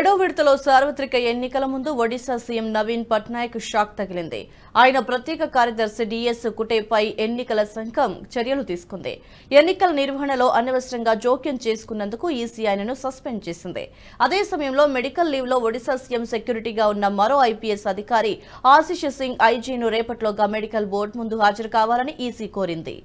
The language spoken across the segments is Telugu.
ఏడో విడతలో సార్వత్రిక ఎన్నికల ముందు ఒడిశా సీఎం నవీన్ పట్నాయక్ షాక్ తగిలింది. ఆయన ప్రత్యేక కార్యదర్శి డిఎస్ కుటేపై ఎన్నికల సంఘం చర్యలు తీసుకుంది. ఎన్నికల నిర్వహణలో అనవసరంగా జోక్యం చేసుకున్నందుకు ఈసీ ఆయనను సస్పెండ్ చేసింది. అదే సమయంలో మెడికల్ లీవ్ లో ఒడిశా సీఎం సెక్యూరిటీగా ఉన్న మరో ఐపీఎస్ అధికారి ఆశిష్ సింగ్ ఐజీను రేపట్లోగా మెడికల్ బోర్డు ముందు హాజరు కావాలని ఈసీ కోరింది.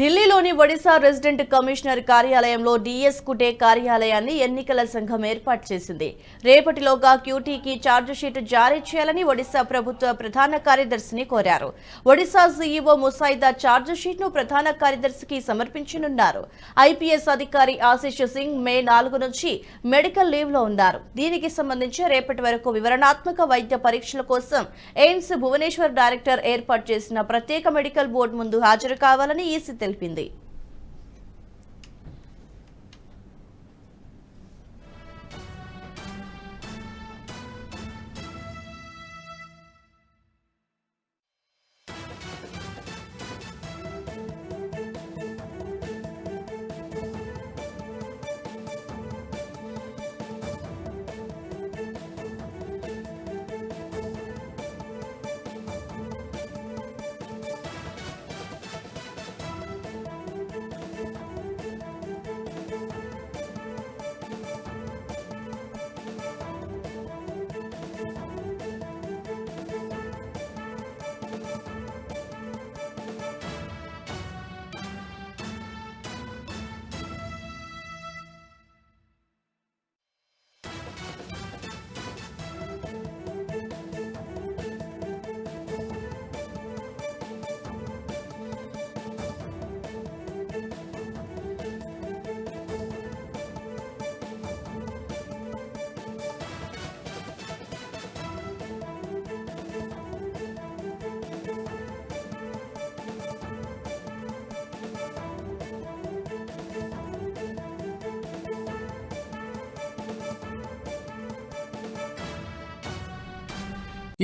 ఢిల్లీలోని ఒడిశా రెసిడెంట్ కమిషనర్ కార్యాలయంలో డిఎస్ కుటే కార్యాలయాన్ని ఎన్నికల సంఘం ఏర్పాటు చేసింది. రేపటిలోగా క్యూటీకి ఛార్జిషీట్ జారీ చేయాలని ఒడిశా ప్రభుత్వ ప్రధాన కార్యదర్శిని కోరారు. ఒడిశా సీఈఓ ముసాయిదా ఛార్జిషీట్ ను ప్రధాన కార్యదర్శికి సమర్పించనున్నారు. ఐపీఎస్ అధికారి ఆశిష్ సింగ్ మే 4 నుంచి మెడికల్ లీవ్ లో ఉన్నారు. దీనికి సంబంధించి రేపటి వరకు వివరణాత్మక వైద్య పరీక్షల కోసం ఎయిమ్స్ భువనేశ్వర్ డైరెక్టర్ ఏర్పాటు చేసిన ప్రత్యేక మెడికల్ బోర్డు ముందు హాజరు కావాలని ఈసీ తెలిపింది.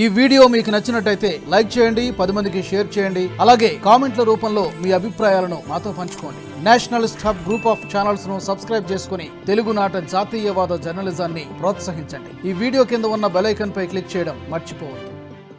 ఈ వీడియో మీకు నచ్చినట్టయితే లైక్ చేయండి, 10 మందికి షేర్ చేయండి. అలాగే కామెంట్ల రూపంలో మీ అభిప్రాయాలను మాతో పంచుకోండి. Nationalist hub group of channels ను సబ్స్క్రైబ్ చేసుకుని తెలుగునాట జాతీయవాద జర్నలిజాన్ని ప్రోత్సహించండి. ఈ వీడియో కింద ఉన్న బెల్ ఐకాన్ పై క్లిక్ చేయడం మర్చిపోవద్దు.